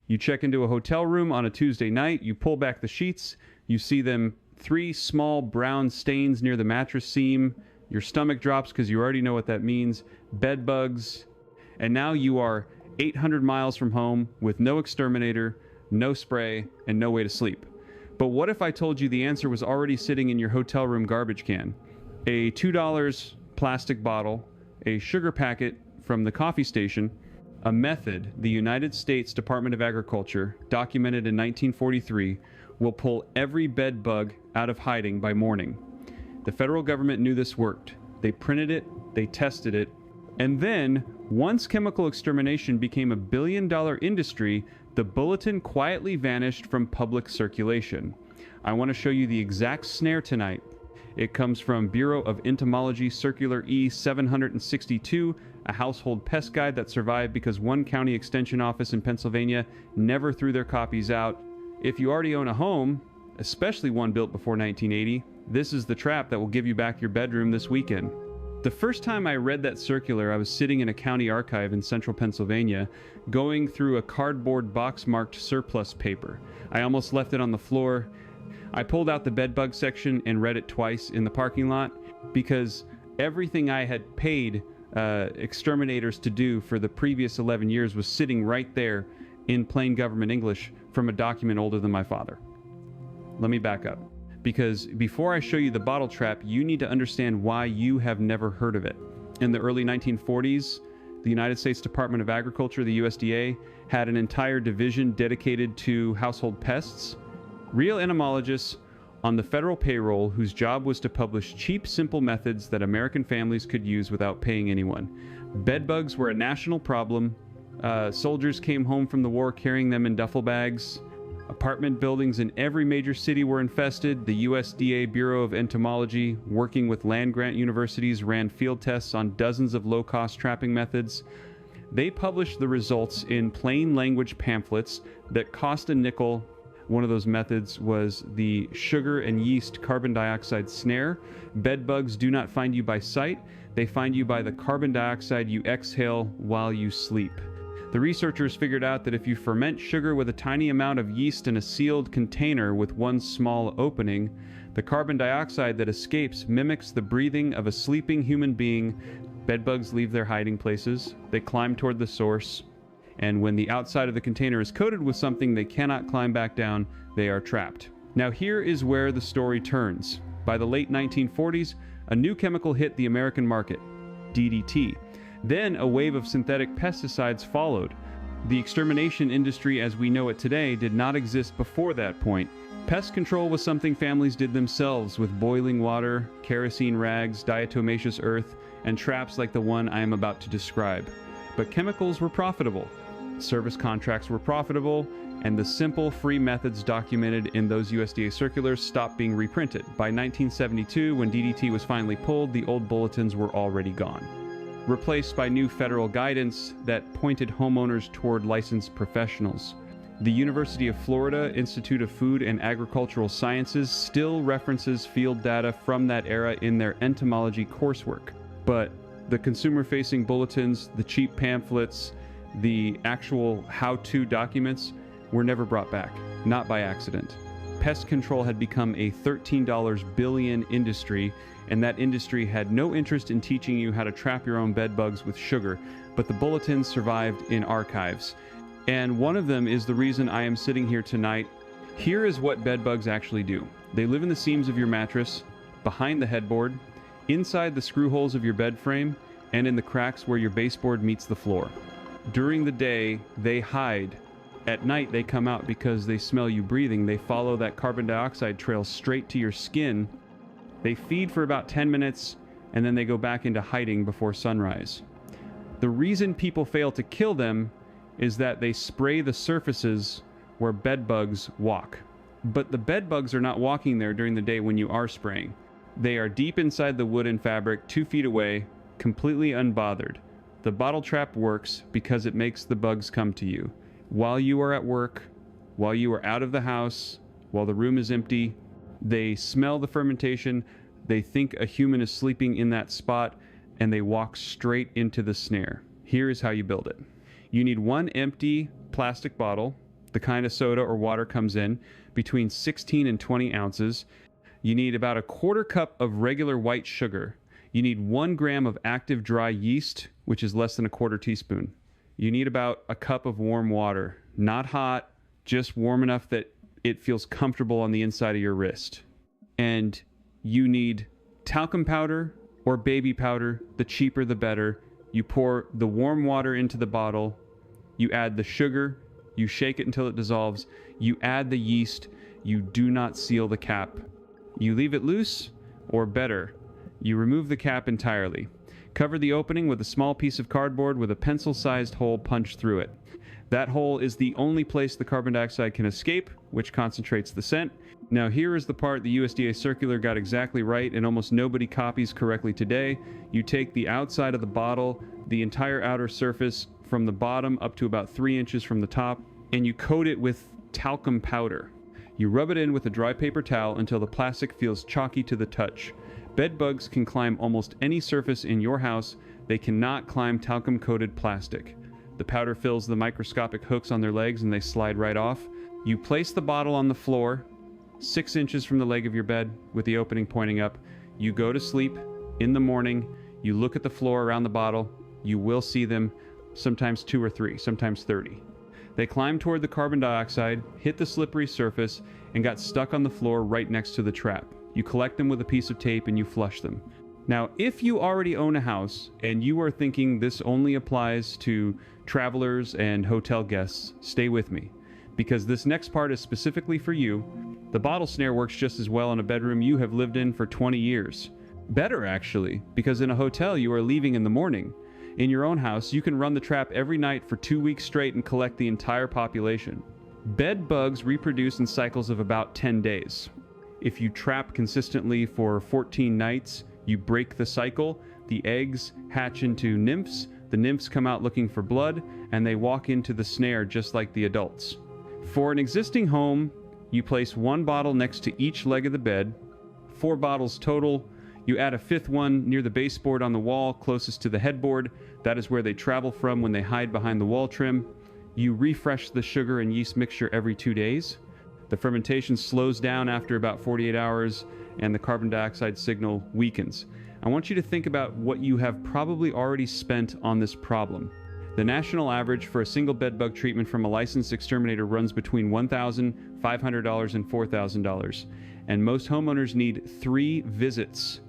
You check into a hotel room on a Tuesday night, you pull back the sheets, you see them 3 small brown stains near the mattress seam, your stomach drops because you already know what that means, bed bugs, and now you are 800 miles from home with no exterminator, no spray, and no way to sleep. But what if I told you the answer was already sitting in your hotel room garbage can? A $2 plastic bottle, a sugar packet from the coffee station, a method the United States Department of Agriculture, documented in 1943, will pull every bed bug out of hiding by morning. The federal government knew this worked. They printed it, they tested it, and then, once chemical extermination became a billion-dollar industry, the bulletin quietly vanished from public circulation. I want to show you the exact snare tonight. It comes from Bureau of Entomology Circular E-762, a household pest guide that survived because one county extension office in Pennsylvania never threw their copies out. If you already own a home, especially one built before 1980, this is the trap that will give you back your bedroom this weekend. The first time I read that circular, I was sitting in a county archive in central Pennsylvania, going through a cardboard box marked surplus paper. I almost left it on the floor. I pulled out the bedbug section and read it twice in the parking lot because everything I had paid exterminators to do for the previous 11 years was sitting right there in plain government English from a document older than my father. Let me back up, because before I show you the bottle trap, you need to understand why you have never heard of it. In the early 1940s, the United States Department of Agriculture, the USDA, had an entire division dedicated to household pests. Real entomologists on the federal payroll whose job was to publish cheap, simple methods that American families could use without paying anyone. Bedbugs were a national problem. Soldiers came home from the war carrying them in duffel bags. Apartment buildings in every major city were infested. The USDA Bureau of Entomology, working with land-grant universities, ran field tests on dozens of low-cost trapping methods. They published the results in plain language pamphlets that cost a nickel. One of those methods was the sugar and yeast carbon dioxide snare. Bed bugs do not find you by sight. They find you by the carbon dioxide you exhale while you sleep. The researchers figured out that if you ferment sugar with a tiny amount of yeast in a sealed container with one small opening, the carbon dioxide that escapes mimics the breathing of a sleeping human being. Bedbugs leave their hiding places. They climb toward the source. And when the outside of the container is coated with something they cannot climb back down, they are trapped. Now here is where the story turns. By the late 1940s, a new chemical hit the American market, DDT. Then a wave of synthetic pesticides followed. The extermination industry as we know it today did not exist before that point. Pest control was something families did themselves with boiling water, kerosene rags, diatomaceous earth, and traps like the one I am about to describe. But chemicals were profitable. Service contracts were profitable, and the simple, free methods documented in those USDA circulars stopped being reprinted. By 1972, when DDT was finally pulled, the old bulletins were already gone, replaced by new federal guidance that pointed homeowners toward licensed professionals. The University of Florida Institute of Food and Agricultural Sciences still references field data from that era in their entomology coursework, but the consumer-facing bulletins, the cheap pamphlets, the actual how-to documents were never brought back, not by accident. Pest control had become a $13 billion industry, and that industry had no interest in teaching you how to trap your own bed bugs with sugar, but the bulletins survived in archives. And one of them is the reason I am sitting here tonight. Here is what bed bugs actually do. They live in the seams of your mattress, behind the headboard, inside the screw holes of your bed frame, and in the cracks where your baseboard meets the floor. During the day, they hide. At night, they come out because they smell you breathing. They follow that carbon dioxide trail straight to your skin. They feed for about 10 minutes, and then they go back into hiding before sunrise. The reason people fail to kill them is that they spray the surfaces where bed bugs walk. But the bed bugs are not walking there during the day when you are spraying. They are deep inside the wood and fabric, 2 feet away, completely unbothered. The bottle trap works because it makes the bugs come to you. While you are at work, while you are out of the house, while the room is empty, they smell the fermentation, they think a human is sleeping in that spot, and they walk straight into the snare. Here is how you build it. You need one empty plastic bottle, the kind of soda or water comes in, between 16 and 20 ounces. You need about a quarter cup of regular white sugar. You need 1 gram of active dry yeast, which is less than a quarter teaspoon. You need about a cup of warm water, not hot, just warm enough that it feels comfortable on the inside of your wrist. And you need talcum powder or baby powder, the cheaper the better. You pour the warm water into the bottle, you add the sugar, you shake it until it dissolves, you add the yeast, you do not seal the cap. You leave it loose, or better, you remove the cap entirely. Cover the opening with a small piece of cardboard with a pencil-sized hole punched through it. That hole is the only place the carbon dioxide can escape, which concentrates the scent. Now here is the part the USDA circular got exactly right and almost nobody copies correctly today. You take the outside of the bottle, the entire outer surface from the bottom up to about 3 inches from the top, and you coat it with talcum powder. You rub it in with a dry paper towel until the plastic feels chalky to the touch. Bed bugs can climb almost any surface in your house. They cannot climb talcum-coated plastic. The powder fills the microscopic hooks on their legs and they slide right off. You place the bottle on the floor, 6 inches from the leg of your bed with the opening pointing up. You go to sleep. In the morning, you look at the floor around the bottle. You will see them, sometimes 2 or 3, sometimes 30. They climb toward the carbon dioxide, hit the slippery surface, and got stuck on the floor right next to the trap. You collect them with a piece of tape and you flush them. Now, if you already own a house and you are thinking this only applies to travelers and hotel guests, stay with me, because this next part is specifically for you. The bottle snare works just as well in a bedroom you have lived in for 20 years. Better, actually, because in a hotel you are leaving in the morning. In your own house, you can run the trap every night for 2 weeks straight and collect the entire population. Bed bugs reproduce in cycles of about 10 days. If you trap consistently for 14 nights, you break the cycle, the eggs hatch into nymphs, the nymphs come out looking for blood, and they walk into the snare just like the adults. For an existing home, you place 1 bottle next to each leg of the bed, 4 bottles total. You add a 5th one near the baseboard on the wall closest to the headboard. That is where they travel from when they hide behind the wall trim. You refresh the sugar and yeast mixture every 2 days. The fermentation slows down after about 48 hours and the carbon dioxide signal weakens. I want you to think about what you have probably already spent on this problem. The national average for a single bed bug treatment from a licensed exterminator runs between $1,500 and $4,000, and most homeowners need 3 visits.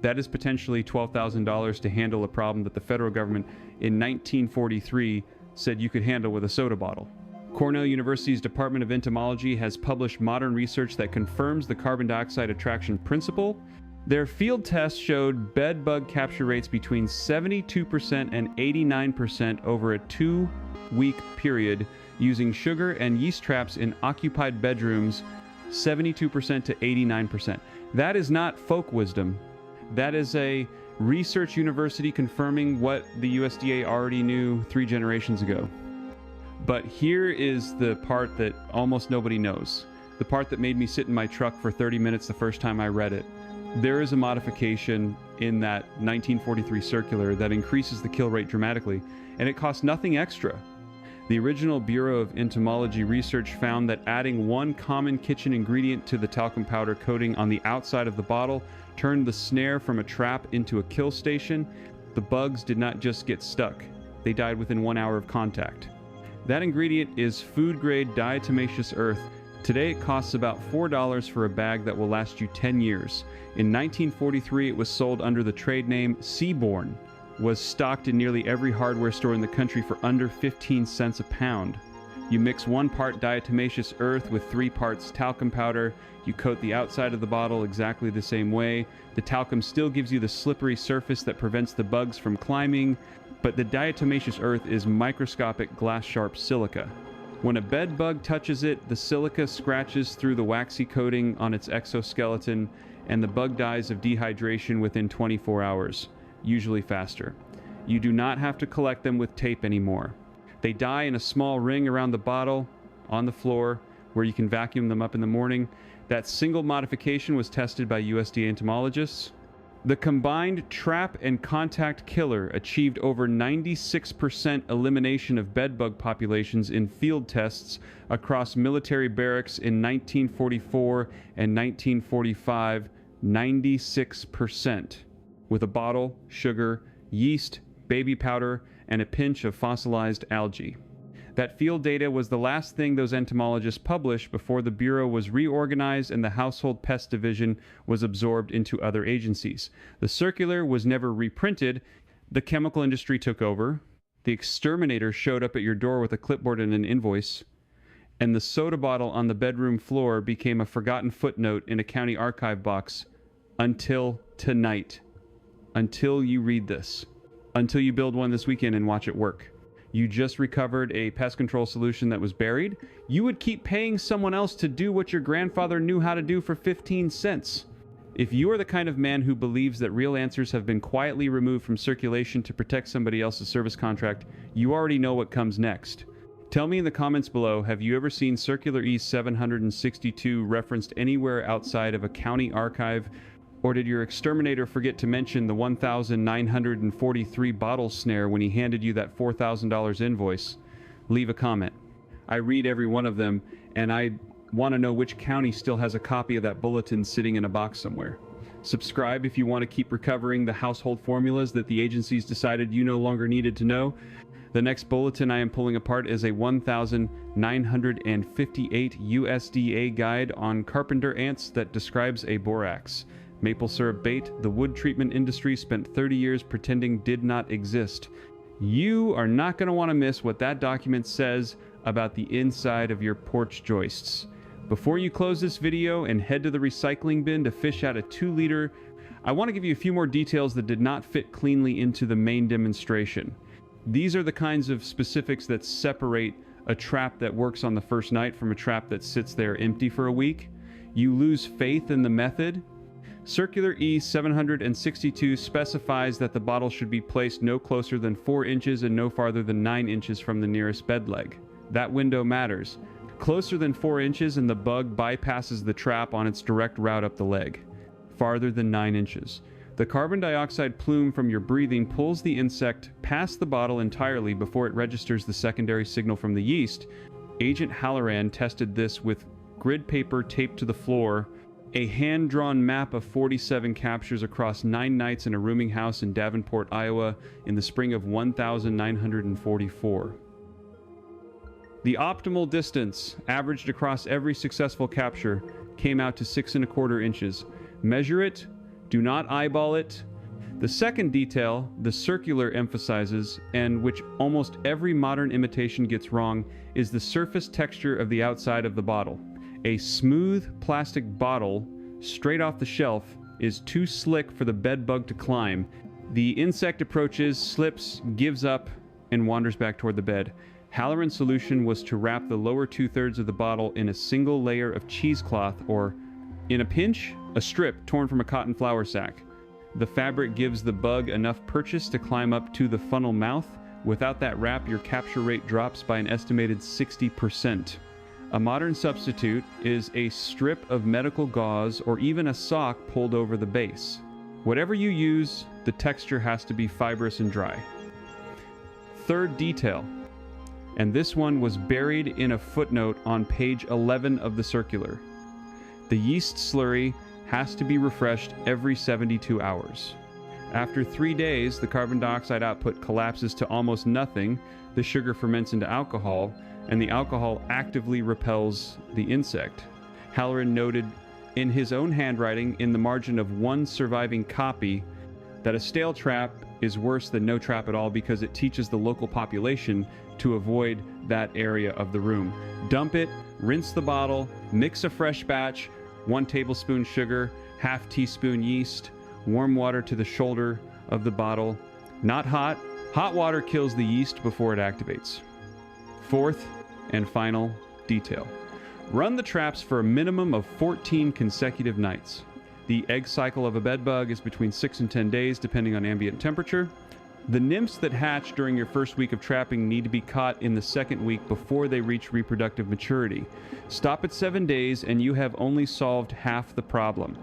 That is potentially $12,000 to handle a problem that the federal government in 1943 said you could handle with a soda bottle. Cornell University's Department of Entomology has published modern research that confirms the carbon dioxide attraction principle. Their field tests showed bed bug capture rates between 72% and 89% over a 2-week period using sugar and yeast traps in occupied bedrooms, 72% to 89%. That is not folk wisdom. That is a research university confirming what the USDA already knew 3 generations ago. But here is the part that almost nobody knows. The part that made me sit in my truck for 30 minutes the first time I read it. There is a modification in that 1943 circular that increases the kill rate dramatically, and it costs nothing extra. The original Bureau of Entomology research found that adding 1 common kitchen ingredient to the talcum powder coating on the outside of the bottle turned the snare from a trap into a kill station. The bugs did not just get stuck, they died within 1 hour of contact. That ingredient is food-grade diatomaceous earth. Today it costs about $4 for a bag that will last you 10 years. In 1943 it was sold under the trade name Seaborn, was stocked in nearly every hardware store in the country for under 15 cents a pound. You mix 1 part diatomaceous earth with 3 parts talcum powder. You coat the outside of the bottle exactly the same way. The talcum still gives you the slippery surface that prevents the bugs from climbing, but the diatomaceous earth is microscopic glass-sharp silica. When a bed bug touches it, the silica scratches through the waxy coating on its exoskeleton, and the bug dies of dehydration within 24 hours, usually faster. You do not have to collect them with tape anymore. They die in a small ring around the bottle, on the floor, where you can vacuum them up in the morning. That single modification was tested by USDA entomologists. The combined trap and contact killer achieved over 96% elimination of bedbug populations in field tests across military barracks in 1944 and 1945, 96%, with a bottle, sugar, yeast, baby powder, and a pinch of fossilized algae. That field data was the last thing those entomologists published before the Bureau was reorganized and the Household Pest Division was absorbed into other agencies. The circular was never reprinted. The chemical industry took over. The exterminator showed up at your door with a clipboard and an invoice. And the soda bottle on the bedroom floor became a forgotten footnote in a county archive box until tonight. Until you read this. Until you build one this weekend and watch it work. You just recovered a pest control solution that was buried. You would keep paying someone else to do what your grandfather knew how to do for 15 cents. If you are the kind of man who believes that real answers have been quietly removed from circulation to protect somebody else's service contract, you already know what comes next. Tell me in the comments below, have you ever seen Circular E 762 referenced anywhere outside of a county archive? Or did your exterminator forget to mention the 1,943 bottle snare when he handed you that $4,000 invoice? Leave a comment. I read every one of them, and I want to know which county still has a copy of that bulletin sitting in a box somewhere. Subscribe if you want to keep recovering the household formulas that the agencies decided you no longer needed to know. The next bulletin I am pulling apart is a 1,958 USDA guide on carpenter ants that describes a borax. Maple syrup bait the wood treatment industry spent 30 years pretending did not exist. You are not going to want to miss what that document says about the inside of your porch joists. Before you close this video and head to the recycling bin to fish out a 2-liter, I want to give you a few more details that did not fit cleanly into the main demonstration. These are the kinds of specifics that separate a trap that works on the first night from a trap that sits there empty for a week. You lose faith in the method. Circular E 762 specifies that the bottle should be placed no closer than 4 inches and no farther than 9 inches from the nearest bed leg. That window matters. Closer than 4 inches and the bug bypasses the trap on its direct route up the leg. Farther than 9 inches. The carbon dioxide plume from your breathing pulls the insect past the bottle entirely before it registers the secondary signal from the yeast. Agent Halloran tested this with grid paper taped to the floor, a hand-drawn map of 47 captures across 9 nights in a rooming house in Davenport, Iowa in the spring of 1944. The optimal distance, averaged across every successful capture, came out to 6 1/4 inches. Measure it, do not eyeball it. The second detail, the circular emphasizes, and which almost every modern imitation gets wrong, is the surface texture of the outside of the bottle. A smooth plastic bottle, straight off the shelf, is too slick for the bed bug to climb. The insect approaches, slips, gives up, and wanders back toward the bed. Halloran's solution was to wrap the lower 2/3 of the bottle in a single layer of cheesecloth, or, in a pinch, a strip torn from a cotton flour sack. The fabric gives the bug enough purchase to climb up to the funnel mouth. Without that wrap, your capture rate drops by an estimated 60%. A modern substitute is a strip of medical gauze or even a sock pulled over the base. Whatever you use, the texture has to be fibrous and dry. Third detail, and this one was buried in a footnote on page 11 of the circular. The yeast slurry has to be refreshed every 72 hours. After 3 days, the carbon dioxide output collapses to almost nothing, the sugar ferments into alcohol, and the alcohol actively repels the insect. Halloran noted in his own handwriting in the margin of one surviving copy that a stale trap is worse than no trap at all because it teaches the local population to avoid that area of the room. Dump it, rinse the bottle, mix a fresh batch, 1 tablespoon sugar, ½ teaspoon yeast, warm water to the shoulder of the bottle. Not hot. Hot water kills the yeast before it activates. Fourth and final detail. Run the traps for a minimum of 14 consecutive nights. The egg cycle of a bedbug is between 6 and 10 days, depending on ambient temperature. The nymphs that hatch during your first week of trapping need to be caught in the second week before they reach reproductive maturity. Stop at 7 days and you have only solved half the problem.